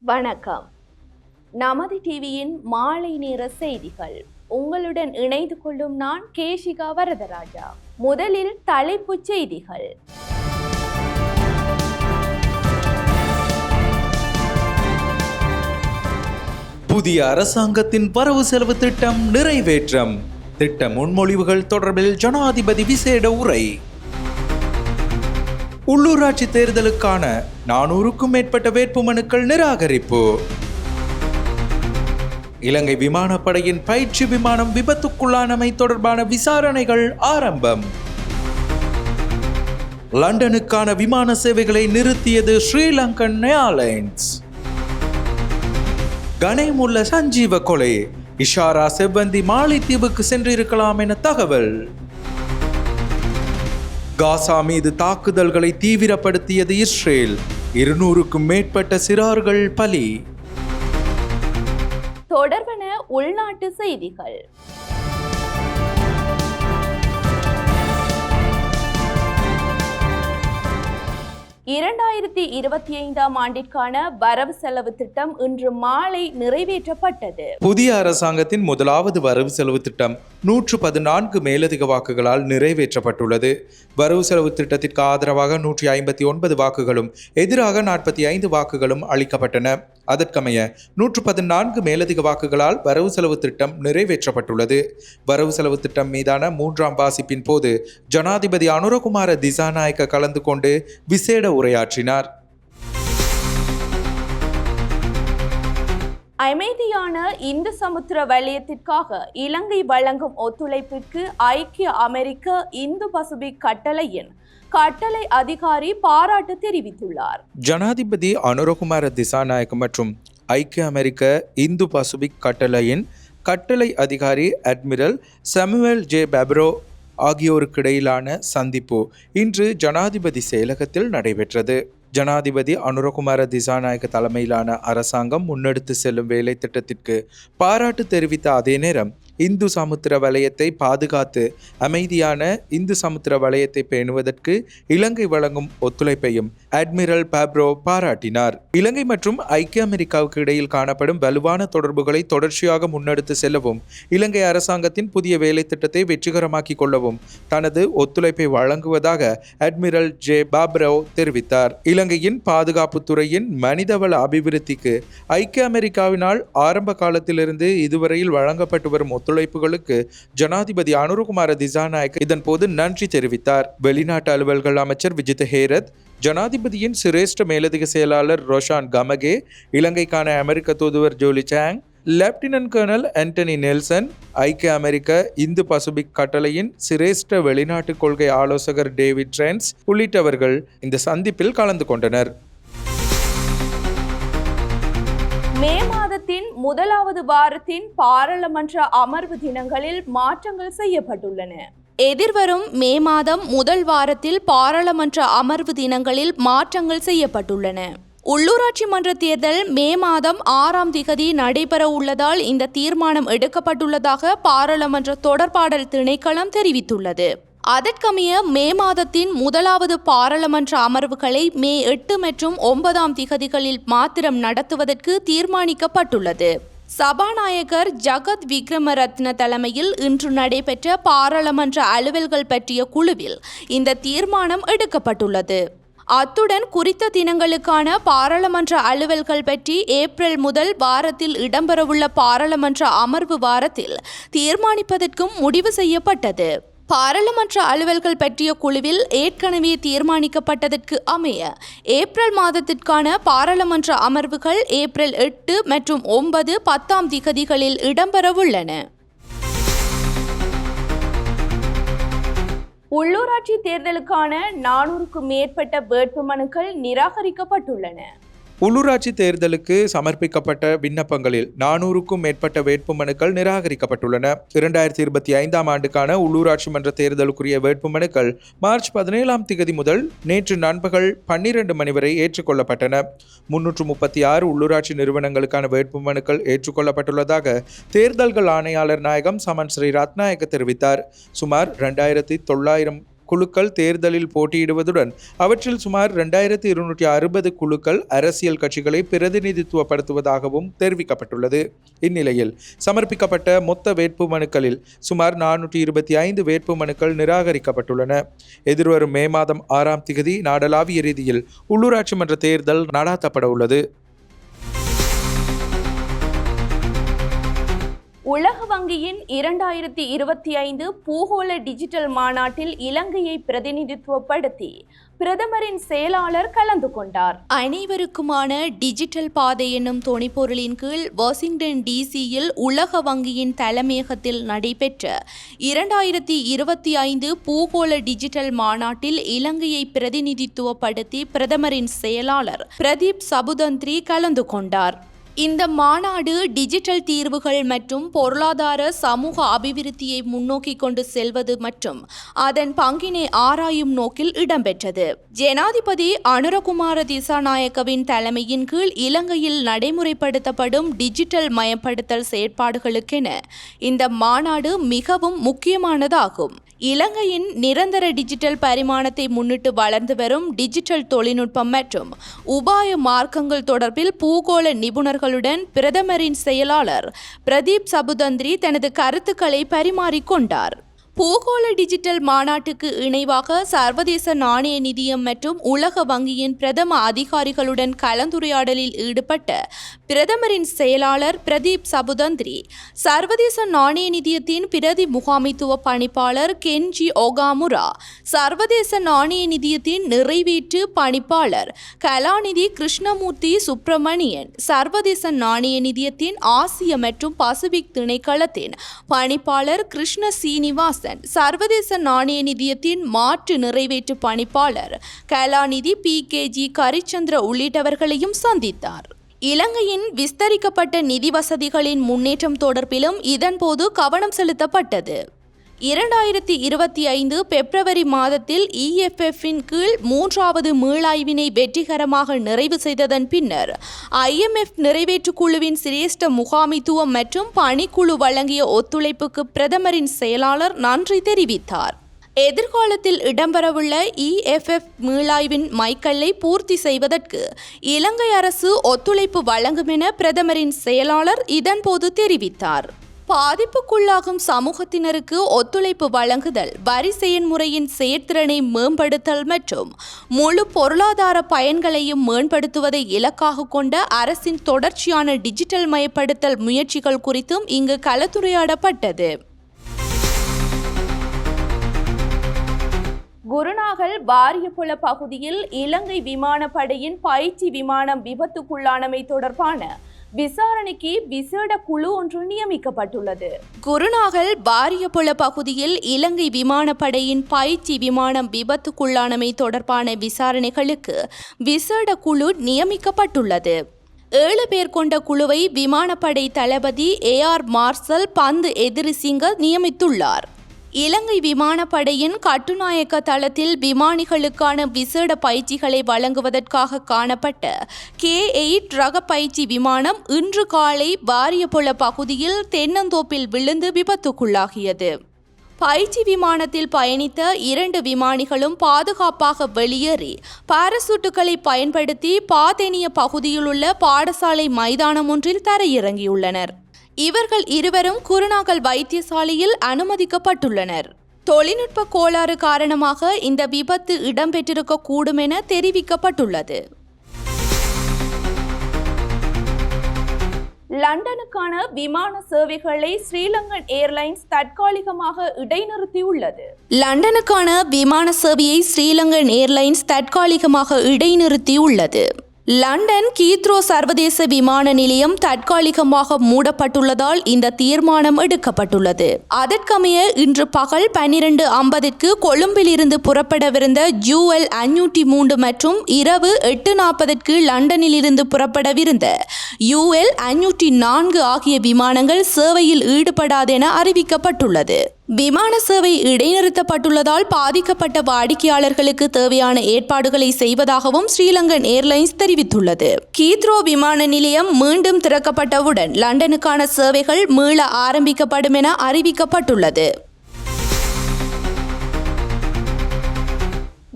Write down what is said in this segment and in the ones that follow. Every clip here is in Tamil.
வணக்கம். நமது டிவியின் மாலை நேர செய்திகள். உங்களுடன் இணைந்து கொள்ளும் நான் கேஷிகா வரதராஜா. முதலில் தலைப்புச் செய்திகள். புதிய அரசாங்கத்தின் வரவு செலவு திட்டம் நிறைவேற்றம். திட்ட முன்மொழிவுகள் தொடர்பில் ஜனாதிபதி விசேட உரை. உள்ளூராட்சி தேர்தலுக்கான 400க்கும் மேற்பட்ட வேட்புமனுக்கள் நிராகரிப்பு. இலங்கை விமானப்படையின் பயிற்சி விமானம் விபத்துக்குள்ளானமை தொடர்பான விசாரணைகள் ஆரம்பம். லண்டனுக்கான விமான சேவைகளை நிறுத்தியது ஸ்ரீலங்கன் ஏர்லைன்ஸ். கனைமுல்ல சஞ்சீவ கொலை, இஷாரா செவ்வந்தி மாலைத்தீவுக்கு சென்றிருக்கலாம் என தகவல். காசா மீது தாக்குதல்களை தீவிரப்படுத்தியது இஸ்ரேல், 200க்கும் மேற்பட்ட சிறார்கள் பலி. தொடர்பான உள்நாட்டு செய்திகள். 2025 ஆண்டிற்கான வரவு செலவு திட்டம் இன்று மாலை நிறைவேற்றப்பட்டது. புதிய அரசாங்கத்தின் முதலாவது வரவு செலவு திட்டம் 114 மேலதிக வாக்குகளால் நிறைவேற்றப்பட்டுள்ளது. வரவு செலவு திட்டத்திற்கு ஆதரவாக 159 வாக்குகளும் எதிராக 45 வாக்குகளும் அளிக்கப்பட்டன. அதற்கமைய 114 மேலதிக வாக்குகளால் வரவு செலவு திட்டம் நிறைவேற்றப்பட்டுள்ளது. வரவு செலவு திட்டம் மீதான 3ஆம் வாசிப்பின் போது ஜனாதிபதி அனுரகுமார திசாநாயக்க கலந்து கொண்டு விசேட உரையாற்றினார். அமைதியான இந்து சமுத்திர வலயத்திற்காக இலங்கை வழங்கும் ஒத்துழைப்பிற்கு ஐக்கிய அமெரிக்க இந்து பசிபிக் கட்டளையின் கட்டளை அதிகாரி பாராட்டு தெரிவித்துள்ளார். ஜனாதிபதி அனுரகுமார திசாநாயக்க மற்றும் ஐக்கிய அமெரிக்க இந்து பசிபிக் கட்டளையின் கட்டளை அதிகாரி அட்மிரல் சாமுவேல் ஜே பாப்ரோ ஆகியோருக்கிடையிலான சந்திப்பு இன்று ஜனாதிபதி செயலகத்தில் நடைபெற்றது. ஜனாதிபதி அனுரகுமார திசாநாயக்க தலைமையிலான அரசாங்கம் முன்னெடுத்து செல்லும் வேலை திட்டத்திற்கு பாராட்டு தெரிவித்த அதே நேரம் இந்து சமுத்திர வலயத்தை பாதுகாத்து அமைதியான இந்து சமுத்திர வலயத்தை பேணுவதற்கு இலங்கை வழங்கும் ஒத்துழைப்பையும் அட்மிரல் பாப்ரோ பாராட்டினார். இலங்கை மற்றும் ஐக்கிய அமெரிக்காவுக்கு இடையில் காணப்படும் வலுவான தொடர்புகளை தொடர்ச்சியாக முன்னெடுத்து செல்லவும் இலங்கை அரசாங்கத்தின் புதிய வேலை திட்டத்தை வெற்றிகரமாக்கிக் கொள்ளவும் தனது ஒத்துழைப்பை வழங்குவதாக அட்மிரல் ஜே பாப்ரோ தெரிவித்தார். இலங்கையின் பாதுகாப்பு துறையின் மனிதவள அபிவிருத்திக்கு ஐக்கிய அமெரிக்காவினால் ஆரம்ப காலத்திலிருந்து இதுவரையில் வழங்கப்பட்டு வரும் ஒத்துழைப்புகளுக்கு ஜனாதிபதி அனுரகுமார திசாநாயக்க இதன் போது நன்றி தெரிவித்தார். வெளிநாட்டு அலுவல்கள் அமைச்சர் விஜித ஹேரத், ஜனாதிபதியின் சிரேஷ்ட மேலதிக செயலாளர் ரோஷான் கமகே, இலங்கைக்கான அமெரிக்க தூதுவர் Julie Chung, lieutenant colonel Anthony Nelson, ஐக்கிய அமெரிக்க இந்து பசிபிக் கட்டளையின் சிரேஷ்ட வெளிநாட்டு கொள்கை ஆலோசகர் டேவிட் ட்ரென்ஸ் உள்ளிட்டவர்கள் இந்த சந்திப்பில் கலந்து கொண்டனர். மே மாதத்தின் முதலாவது வாரத்தின் பாராளுமன்ற அமர்வு தினங்களில் மாற்றங்கள் செய்யப்பட்டுள்ளன. எதிர்வரும் மே மாதம் முதல் வாரத்தில் பாராளுமன்ற அமர்வு தினங்களில் மாற்றங்கள் செய்யப்பட்டுள்ளன. உள்ளூராட்சி மன்ற தேர்தல் மே மாதம் 6ஆம் திகதி நடைபெற உள்ளதால் இந்த தீர்மானம் எடுக்கப்பட்டுள்ளதாக பாராளுமன்ற தொடர்பாடல் திணைக்களம் தெரிவித்துள்ளது. அதற்கமைய மே மாதத்தின் முதலாவது பாராளுமன்ற அமர்வுகளை மே 8 மற்றும் 9ஆம் திகதிகளில் மாத்திரம் நடத்துவதற்கு தீர்மானிக்கப்பட்டுள்ளது. சபாநாயகர் ஜகத் விக்ரமரத்ன தலைமையில் இன்று நடைபெற்ற பாராளுமன்ற அலுவல்கள் பற்றிய குழுவில் இந்த தீர்மானம் எடுக்கப்பட்டுள்ளது. அத்துடன் குறித்த தினங்களுக்கான பாராளுமன்ற அலுவல்கள் பற்றி ஏப்ரல் முதல் வாரத்தில் இடம்பெறவுள்ள பாராளுமன்ற அமர்வு வாரத்தில் தீர்மானிப்பதற்கும் முடிவு செய்யப்பட்டது. பாராளுமன்ற அலுவல்கள் பற்றிய குழுவில் ஏற்கனவே தீர்மானிக்கப்பட்டதற்கு அமைய ஏப்ரல் மாதத்திற்கான பாராளுமன்ற அமர்வுகள் ஏப்ரல் 8 மற்றும் 9, 10ஆம் திகதிகளில் இடம்பெறவுள்ளன. உள்ளூராட்சி தேர்தலுக்கான 400க்கும் மேற்பட்ட வேட்புமனுக்கள் நிராகரிக்கப்பட்டுள்ளன. உள்ளூராட்சி தேர்தலுக்கு சமர்ப்பிக்கப்பட்ட விண்ணப்பங்களில் 400க்கும் மேற்பட்ட வேட்புமனுக்கள் நிராகரிக்கப்பட்டுள்ளன. 2025ஆம் ஆண்டுக்கான உள்ளூராட்சி மன்ற தேர்தலுக்குரிய வேட்புமனுக்கள் மார்ச் 17ஆம் திகதி முதல் நேற்று நண்பகல் 12 மணி வரை ஏற்றுக்கொள்ளப்பட்டன. 336 உள்ளூராட்சி நிறுவனங்களுக்கான வேட்புமனுக்கள் ஏற்றுக்கொள்ளப்பட்டுள்ளதாக தேர்தல்கள் ஆணையாளர் நாயகம் சமன் ஸ்ரீ ரத்நாயக்க தெரிவித்தார். சுமார் 2900 குழுக்கள் தேர்தலில் போட்டியிடுவதுடன் அவற்றில் சுமார் 2260 குழுக்கள் அரசியல் கட்சிகளை பிரதிநிதித்துவப்படுத்துவதாகவும் தெரிவிக்கப்பட்டுள்ளது. இந்நிலையில் சமர்ப்பிக்கப்பட்ட மொத்த வேட்புமனுக்களில் சுமார் 425 வேட்புமனுக்கள் நிராகரிக்கப்பட்டுள்ளன. எதிர்வரும் மே மாதம் 6ஆம் திகதி நாடளாவிய ரீதியில் உள்ளூராட்சி மன்ற தேர்தல் நடாத்தப்பட உள்ளது. உலக வங்கியின் 2025 பூகோள டிஜிட்டல் மாநாட்டில் இலங்கையை பிரதிநிதித்துவப்படுத்தி பிரதமரின் செயலாளர் கலந்து கொண்டார். அனைவருக்குமான டிஜிட்டல் பாதை என்னும் துணைப்பொருளின் கீழ் வாஷிங்டன் டிசியில் உலக வங்கியின் தலைமையகத்தில் நடைபெற்ற 2025 பூகோள டிஜிட்டல் மாநாட்டில் இலங்கையை பிரதிநிதித்துவப்படுத்தி பிரதமரின் செயலாளர் பிரதீப் சபுதந்திரி கலந்து கொண்டார். இந்த மாநாடு டிஜிட்டல் தீர்வுகள் மற்றும் பொருளாதார சமூக அபிவிருத்தியை முன்னோக்கி கொண்டு செல்வது மற்றும் அதன் பங்கினை ஆராயும் நோக்கில் இடம்பெற்றது. ஜனாதிபதி அனுரகுமார திசாநாயக்கவின் தலைமையின் கீழ் இலங்கையில் நடைமுறைப்படுத்தப்படும் டிஜிட்டல் மயப்படுத்தல் செயற்பாடுகளுக்கென இந்த மாநாடு மிகவும் முக்கியமானதாகும். இலங்கையின் நிரந்தர டிஜிட்டல் பரிமாணத்தை முன்னிட்டு வளர்ந்து வரும் டிஜிட்டல் தொழில்நுட்பம் மற்றும் உபாய மார்க்கங்கள் தொடர்பில் பூகோள நிபுணர்களுடன் பிரதமரின் செயலாளர் பிரதீப் சபுதந்திரி தனது கருத்துக்களை பரிமாறிக்கொண்டார். பூகோள டிஜிட்டல் மாநாட்டுக்கு இணைவாக சர்வதேச நாணய நிதியம் மற்றும் உலக வங்கியின் பிரதம அதிகாரிகளுடன் கலந்துரையாடலில் ஈடுபட்ட பிரதமரின் செயலாளர் பிரதீப் சபுதந்திரி சர்வதேச நாணய நிதியத்தின் பிரதி முகாமைத்துவ பணிப்பாளர் கென்ஜி ஒகாமுரா, சர்வதேச நாணய நிதியத்தின் நிறைவேற்று பணிப்பாளர் கலாநிதி கிருஷ்ணமூர்த்தி சுப்பிரமணியன், சர்வதேச நாணய நிதியத்தின் ஆசிய மற்றும் பசிபிக் திணைக்களத்தின் பணிப்பாளர் கிருஷ்ண சீனிவாசன், சர்வதேச நாணய நிதியத்தின் மாற்று நிறைவேற்று பணிப்பாளர் கலாநிதி PKG கரிச்சந்திர உள்ளிட்டவர்களையும் சந்தித்தார். இலங்கையின் விஸ்தரிக்கப்பட்ட நிதி வசதிகளின் முன்னேற்றம் தொடர்பிலும் இதன்போது கவனம் செலுத்தப்பட்டது. 2025 பிப்ரவரி மாதத்தில் EFF-இன் கீழ் 3வது மீளாய்வினை வெற்றிகரமாக நிறைவு செய்ததன் பின்னர் IMF நிறைவேற்று குழுவின் சிரேஷ்ட முகாமைத்துவம் மற்றும் பணிக்குழு வழங்கிய ஒத்துழைப்புக்கு பிரதமரின் செயலாளர் நன்றி தெரிவித்தார். எதிர்காலத்தில் இடம்பெறவுள்ள EFF மீளாய்வின் மைல்கல்லை பூர்த்தி செய்வதற்கு இலங்கை அரசு ஒத்துழைப்பு வழங்கும் என பிரதமரின் செயலாளர் இதன்போது தெரிவித்தார். பாதிப்புக்குள்ளாகும் சமூகத்தினருக்கு ஒத்துழைப்பு வழங்குதல், வரி செயன்முறையின் செயற்திறனை மேம்படுத்தல் மற்றும் முழு பொருளாதார பயன்களையும் மேம்படுத்துவதை இலக்காக கொண்ட அரசின் தொடர்ச்சியான டிஜிட்டல் மயப்படுத்தல் முயற்சிகள் குறித்தும் இங்கு கலந்துரையாடப்பட்டது. குருநாகல் வாரியப்புல பகுதியில் இலங்கை விமானப்படையின் பயிற்சி விமானம் விபத்துக்குள்ளானமை தொடர்பான விசாரணைக்கு விசேட குழு ஒன்று நியமிக்கப்பட்டுள்ளது. குருநாகல் வாரியப்புல பகுதியில் இலங்கை விமானப்படையின் பயிற்சி விமானம் விபத்துக்குள்ளானமை தொடர்பான விசாரணைகளுக்கு விசேட குழு நியமிக்கப்பட்டுள்ளது. 7 பேர் கொண்ட குழுவை விமானப்படை தளபதி AR மார்ஷல் பந்து எதிரிசிங்க நியமித்துள்ளார். இலங்கை விமானப்படையின் கட்டுநாயக்க தளத்தில் விமானிகளுக்கான விசேட பயிற்சிகளை வழங்குவதற்காக காணப்பட்ட K8 ரக பயிற்சி விமானம் இன்று காலை வாரியப்புல பகுதியில் தென்னந்தோப்பில் விழுந்து விபத்துக்குள்ளாகியது. பயிற்சி விமானத்தில் பயணித்த 2 விமானிகளும் பாதுகாப்பாக வெளியேறி பாராசூட்டுகளை பயன்படுத்தி பாதேனிய பகுதியில் உள்ள பாடசாலை மைதானம் ஒன்றில் தரையிறங்கியுள்ளனர். இவர்கள் இருவரும் குருநாகல் வைத்தியசாலையில் அனுமதிக்கப்பட்டுள்ளனர். தொழில்நுட்ப கோளாறு காரணமாக இந்த விபத்து இடம்பெற்றிருக்க கூடும் என தெரிவிக்கப்பட்டுள்ளது. லண்டனுக்கான விமான சேவைகளை ஸ்ரீலங்கன் ஏர்லைன்ஸ் தற்காலிகமாக இடைநிறுத்தியுள்ளது. லண்டனுக்கான விமான சேவையை ஸ்ரீலங்கன் ஏர்லைன்ஸ் தற்காலிகமாக இடைநிறுத்தியுள்ளது. லண்டன் கீத்ரோ சர்வதேச விமான நிலையம் தற்காலிகமாக மூடப்பட்டுள்ளதால் இந்த தீர்மானம் எடுக்கப்பட்டுள்ளது. அதற்கமைய இன்று பகல் 12:50க்கு கொழும்பில் இருந்து புறப்படவிருந்த UL 503 மற்றும் இரவு 8:40க்கு லண்டனில் இருந்து புறப்படவிருந்த UL 504 ஆகிய விமானங்கள் சேவையில் ஈடுபடாது என அறிவிக்கப்பட்டுள்ளது. விமான சேவை இடைநிறுத்தப்பட்டுள்ளதால் பாதிக்கப்பட்ட வாடிக்கையாளர்களுக்கு தேவையான ஏற்பாடுகளை செய்வதாகவும் ஸ்ரீலங்கன் ஏர்லைன்ஸ் தெரிவித்துள்ளது. கீத்ரோ விமான நிலையம் மீண்டும் திறக்கப்பட்டவுடன் லண்டனுக்கான சேவைகள் மீள ஆரம்பிக்கப்படும் என அறிவிக்கப்பட்டுள்ளது.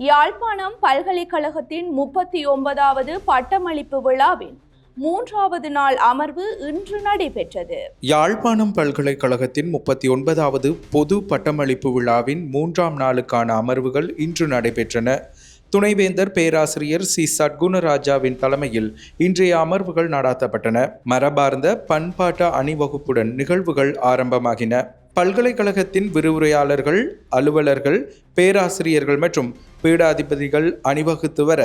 யாழ்ப்பாணம் பல்கலைக்கழகத்தின் 39வது பட்டமளிப்பு விழாவின் 3வது நாள் அமர்வு இன்று நடைபெற்றது. யாழ்ப்பாணம் பல்கலைக்கழகத்தின் 39வது பொது பட்டமளிப்பு விழாவின் 3ஆம் நாளுக்கான அமர்வுகள் இன்று நடைபெற்றன. துணைவேந்தர் பேராசிரியர் சி சட்குணராஜாவின் தலைமையில் இன்றைய அமர்வுகள் நடாத்தப்பட்டன. மரபார்ந்த பண்பாட்டு அணிவகுப்புடன் நிகழ்வுகள் ஆரம்பமாகின. பல்கலைக்கழகத்தின் விரிவுரையாளர்கள், அலுவலர்கள், பேராசிரியர்கள் மற்றும் பீடாதிபதிகள் அணிவகுத்து வர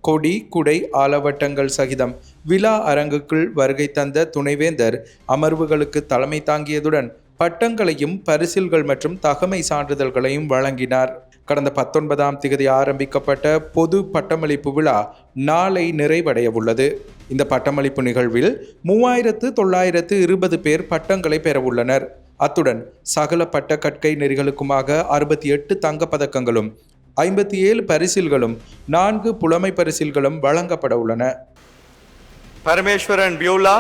கொடி, குடை, ஆலவட்டங்கள் சகிதம் விழா அரங்குக்குள் வருகை தந்த துணைவேந்தர் அமர்வுகளுக்கு தலைமை தாங்கியதுடன் பட்டங்களையும் பரிசில்கள் மற்றும் தகமை சான்றிதழ்களையும் வழங்கினார். கடந்த 19ஆம் தேதி ஆரம்பிக்கப்பட்ட பொது பட்டமளிப்பு விழா நாளை நிறைவடைய உள்ளது. இந்த பட்டமளிப்பு நிகழ்வில் 3920 பேர் பட்டங்களை பெறவுள்ளனர். அத்துடன் சகல பட்ட கற்கை நெறிகளுக்குமாக 68 தங்கப்பதக்கங்களும் 57 பரிசில்களும் 4 புலமை பரிசில்களும் வழங்கப்பட உள்ளன. பரமேஸ்வரன் பியூலா,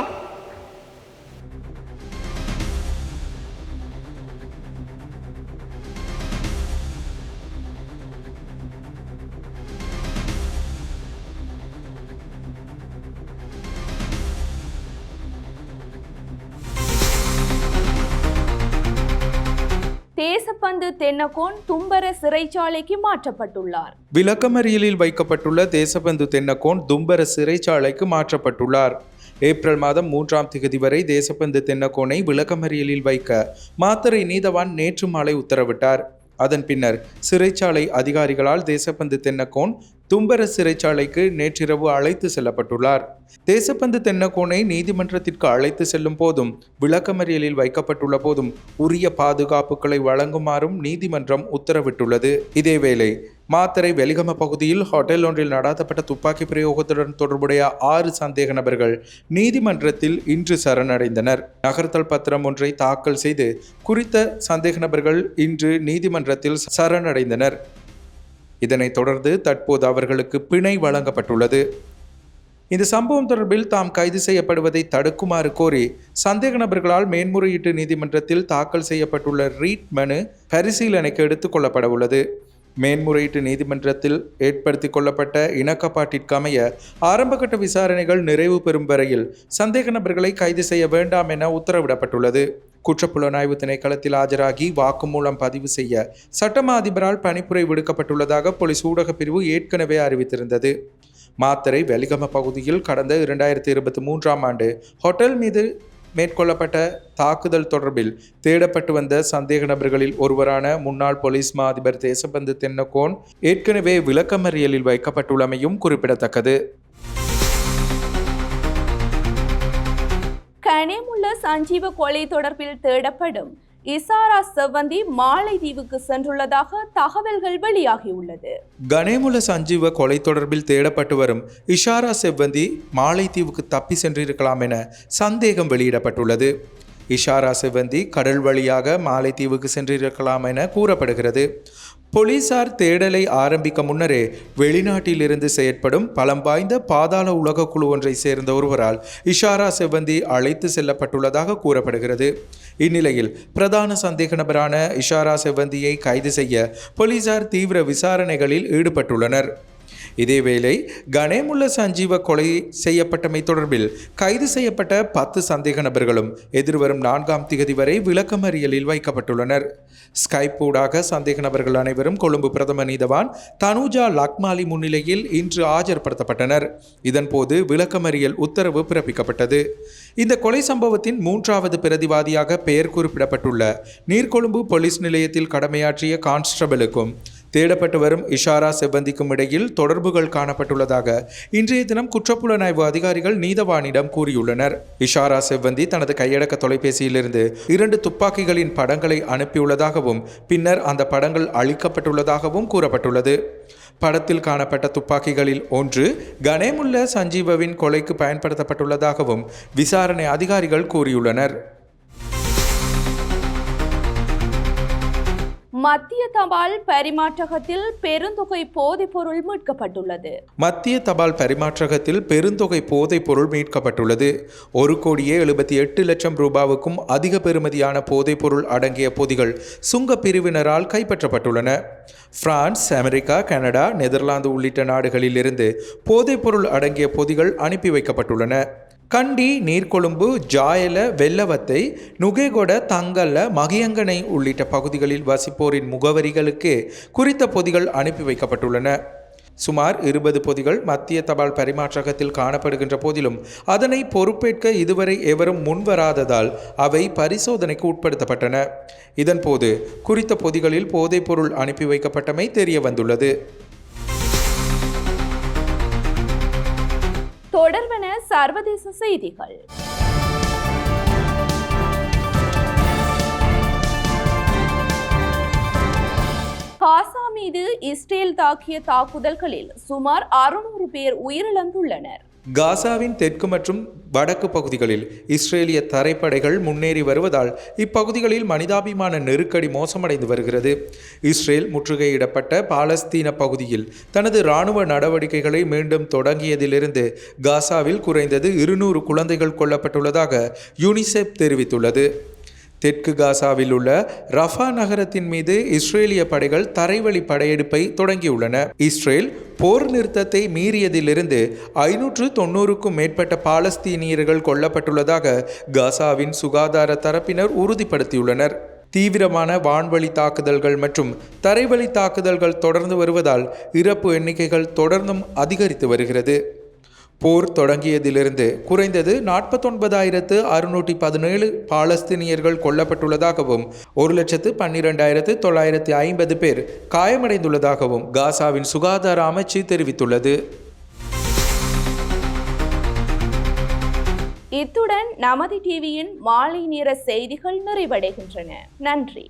தேசப்பந்து தென்னகோன் தும்பர சிறைச்சாலைக்கு மாற்றப்பட்டுள்ளார். விளக்கமறியலில் வைக்கப்பட்டுள்ள தேசபந்து தென்னகோன் தும்பர சிறைச்சாலைக்கு மாற்றப்பட்டுள்ளார். ஏப்ரல் மாதம் 3ஆம் தேதி வரை தேசபந்து தென்னகோனை விளக்கமறியலில் வைக்க மாத்தறை நீதவான் நேற்று மாலை உத்தரவிட்டார். அதன் பின்னர் சிறைச்சாலை அதிகாரிகளால் தேசபந்து தென்னகோன் தும்பர சிறைச்சாலைக்கு நேற்றிரவு அழைத்து செல்லப்பட்டுள்ளார். தேசபந்து தென்னகோனை நீதிமன்றத்திற்கு அழைத்து செல்லும் போதும் விளக்கமறியலில் வைக்கப்பட்டுள்ள போதும் உரிய பாதுகாப்புகளை வழங்குமாறும் நீதிமன்றம் உத்தரவிட்டுள்ளது. இதேவேளை மாத்தறை வெலிகம பகுதியில் ஹோட்டல் ஒன்றில் நடாத்தப்பட்ட துப்பாக்கி பிரயோகத்துடன் தொடர்புடைய 6 சந்தேக நபர்கள் நீதிமன்றத்தில் இன்று சரணடைந்தனர். நகர்த்தல் பத்திரம் ஒன்றை தாக்கல் செய்து குறித்த சந்தேக நபர்கள் இன்று நீதிமன்றத்தில் சரணடைந்தனர். இதனைத் தொடர்ந்து தற்போது அவர்களுக்கு பிணை வழங்கப்பட்டுள்ளது. இந்த சம்பவம் தொடர்பில் தாம் கைது செய்யப்படுவதை தடுக்குமாறு கோரி சந்தேக நபர்களால் மேன்முறையீட்டு நீதிமன்றத்தில் தாக்கல் செய்யப்பட்டுள்ள ரீட் மனு பரிசீலனைக்கு எடுத்துக் கொள்ளப்பட உள்ளது. மேன்முறையீட்டு நீதிமன்றத்தில் ஏற்படுத்திக் கொள்ளப்பட்ட இணக்கப்பாட்டிற்கமைய ஆரம்பகட்ட விசாரணைகள் நிறைவு பெறும் வரையில் சந்தேக நபர்களை கைது செய்ய வேண்டாம் என உத்தரவிடப்பட்டுள்ளது. குற்றப்புலனாய்வு திணைக்களத்தில் ஆஜராகி வாக்குமூலம் பதிவு செய்ய சட்டமா அதிபரால் பணிப்புரை விடுக்கப்பட்டுள்ளதாக போலீஸ் ஊடகப் பிரிவு ஏற்கனவே அறிவித்திருந்தது. மாத்தறை வெலிகம பகுதியில் கடந்த 2023ஆம் ஆண்டு ஹோட்டல் மீது மேற்கொள்ளப்பட்ட தாக்குதல் தொடர்பில் தேடப்பட்டு வந்த சந்தேக நபர்களில் ஒருவரான முன்னாள் போலீஸ் மா அதிபர் தேசபந்து தென்னகோன் ஏற்கனவே விளக்கமறியலில் வைக்கப்பட்டுள்ளமையும் குறிப்பிடத்தக்கது. கனேமுல்ல சஞ்சீவ கொலை தொடர்பில் தேடப்படும் இசாரா செவ்வந்தி மாலைதீவுக்கு சென்றுள்ளதாக தகவல்கள் வெளியாகியுள்ளது. கனேமுல்ல சஞ்சீவ கொலை தொடர்பில் தேடப்பட்டு வரும் இஷாரா செவ்வந்தி மாலைதீவுக்கு தப்பி சென்றிருக்கலாம் என சந்தேகம் வெளியிடப்பட்டுள்ளது. இஷாரா செவ்வந்தி கடல் வழியாக மாலைதீவுக்கு சென்றிருக்கலாம் என கூறப்படுகிறது. போலீசார் தேடலை ஆரம்பிக்க முன்னரே வெளிநாட்டிலிருந்து செயற்படும் பலம் வாய்ந்த பாதாள உலக குழு ஒன்றை சேர்ந்த ஒருவரால் இஷாரா செவ்வந்தி அழைத்து செல்லப்பட்டுள்ளதாக கூறப்படுகிறது. இந்நிலையில் பிரதான சந்தேக நபரான இஷாரா செவ்வந்தியை கைது செய்ய போலீசார் தீவிர விசாரணைகளில் ஈடுபட்டுள்ளனர். இதேவேளை கனேமுல்ல சஞ்சீவ கொலை செய்யப்பட்டமை தொடர்பில் கைது செய்யப்பட்ட 10 சந்தேக நபர்களும் எதிர்வரும் 4ஆம் தேதி வரை விளக்கமறியலில் வைக்கப்பட்டுள்ளனர். ஸ்கைப் ஊடாக சந்தேக நபர்கள் அனைவரும் கொழும்பு பிரதம நீதவான் தனுஜா லக்மாலி முன்னிலையில் இன்று ஆஜர்படுத்தப்பட்டனர். இதன்போது விளக்கமறியல் உத்தரவு பிறப்பிக்கப்பட்டது. இந்த கொலை சம்பவத்தின் 3வது பிரதிவாதியாக பெயர் குறிப்பிடப்பட்டுள்ள நீர்கொழும்பு போலீஸ் நிலையத்தில் கடமையாற்றிய கான்ஸ்டபிளுக்கும் தேடப்பட்டு வரும் இஷாரா செவ்வந்திக்கும் இடையில் தொடர்புகள் காணப்பட்டுள்ளதாக இன்றைய தினம் குற்றப்புலனாய்வு அதிகாரிகள் நீதவானிடம் கூறியுள்ளனர். இஷாரா செவ்வந்தி தனது கையடக்க தொலைபேசியிலிருந்து 2 துப்பாக்கிகளின் படங்களை அனுப்பியுள்ளதாகவும் பின்னர் அந்த படங்கள் அளிக்கப்பட்டுள்ளதாகவும் கூறப்பட்டுள்ளது. படத்தில் காணப்பட்ட துப்பாக்கிகளில் ஒன்று கனேமுல்ல சஞ்சீவவின் கொலைக்கு பயன்படுத்தப்பட்டுள்ளதாகவும் விசாரணை அதிகாரிகள் கூறியுள்ளனர். மத்திய தபால் பரிமாற்றகத்தில் பெருந்தொகை போதைப்பொருள் மீட்கப்பட்டுள்ளது. மத்திய தபால் பரிமாற்றகத்தில் பெருந்தொகை போதைப் பொருள் மீட்கப்பட்டுள்ளது. 1,78,00,000 ரூபாவுக்கும் அதிக பெறுமதியான போதைப் பொருள் அடங்கிய பொதிகள் சுங்க பிரிவினரால் கைப்பற்றப்பட்டுள்ளன. பிரான்ஸ், அமெரிக்கா, கனடா, நெதர்லாந்து உள்ளிட்ட நாடுகளிலிருந்து போதைப் பொருள் அடங்கிய பொதிகள் அனுப்பி வைக்கப்பட்டுள்ளன. கண்டி, நீர்கொழும்பு, ஜாயல, வெள்ளவத்தை, நுகேகொட, தங்கல்ல, மகியங்கனை உள்ளிட்ட பகுதிகளில் வசிப்போரின் முகவரிகளுக்கு குறித்த பொதிகள் அனுப்பி வைக்கப்பட்டுள்ளன. சுமார் 20 பொதிகள் மத்திய தபால் பரிமாற்றகத்தில் காணப்படுகின்ற போதிலும் அதனை பொறுப்பேற்க இதுவரை எவரும் முன்வராததால் அவை பரிசோதனைக்கு உட்படுத்தப்பட்டன. இதன்போது குறித்த பொதிகளில் போதைப் பொருள் அனுப்பி வைக்கப்பட்டமை தெரிய வந்துள்ளது. தொடர்வன சர்வதேச செய்திகள். காசா மீது இஸ்ரேல் தாக்கிய தாக்குதல்களில் சுமார் 600 பேர் உயிரிழந்துள்ளனர். காசாவின் தெற்கு மற்றும் வடக்கு பகுதிகளில் இஸ்ரேலிய தரைப்படைகள் முன்னேறி வருவதால் இப்பகுதிகளில் மனிதாபிமான நெருக்கடி மோசமடைந்து வருகிறது. இஸ்ரேல் முற்றுகையிடப்பட்ட பாலஸ்தீன பகுதியில் தனது இராணுவ நடவடிக்கைகளை மீண்டும் தொடங்கியதிலிருந்து காசாவில் குறைந்தது 200 குழந்தைகள் கொல்லப்பட்டுள்ளதாக யூனிசெஃப் தெரிவித்துள்ளது. தெற்கு காசாவில் உள்ள ரஃபா நகரத்தின் மீது இஸ்ரேலிய படைகள் தரைவழி படையெடுப்பை தொடங்கியுள்ளன. இஸ்ரேல் போர் நிறுத்தத்தை மீறியதிலிருந்து 590க்கும் மேற்பட்ட பாலஸ்தீனியர்கள் கொல்லப்பட்டுள்ளதாக காசாவின் சுகாதார தரப்பினர் உறுதிப்படுத்தியுள்ளனர். தீவிரமான வான்வழி தாக்குதல்கள் மற்றும் தரைவழி தாக்குதல்கள் தொடர்ந்து வருவதால் இறப்பு எண்ணிக்கைகள் தொடர்ந்தும் அதிகரித்து வருகிறது. போர் தொடங்கியதிலிருந்து குறைந்தது 49,617 பாலஸ்தீனியர்கள் கொல்லப்பட்டுள்ளதாகவும் 1,12,950 பேர் காயமடைந்துள்ளதாகவும் காசாவின் சுகாதார அமைச்சு தெரிவித்துள்ளது. இத்துடன் நமது டிவியின் மாலை நேர செய்திகள் நிறைவடைகின்றன. நன்றி.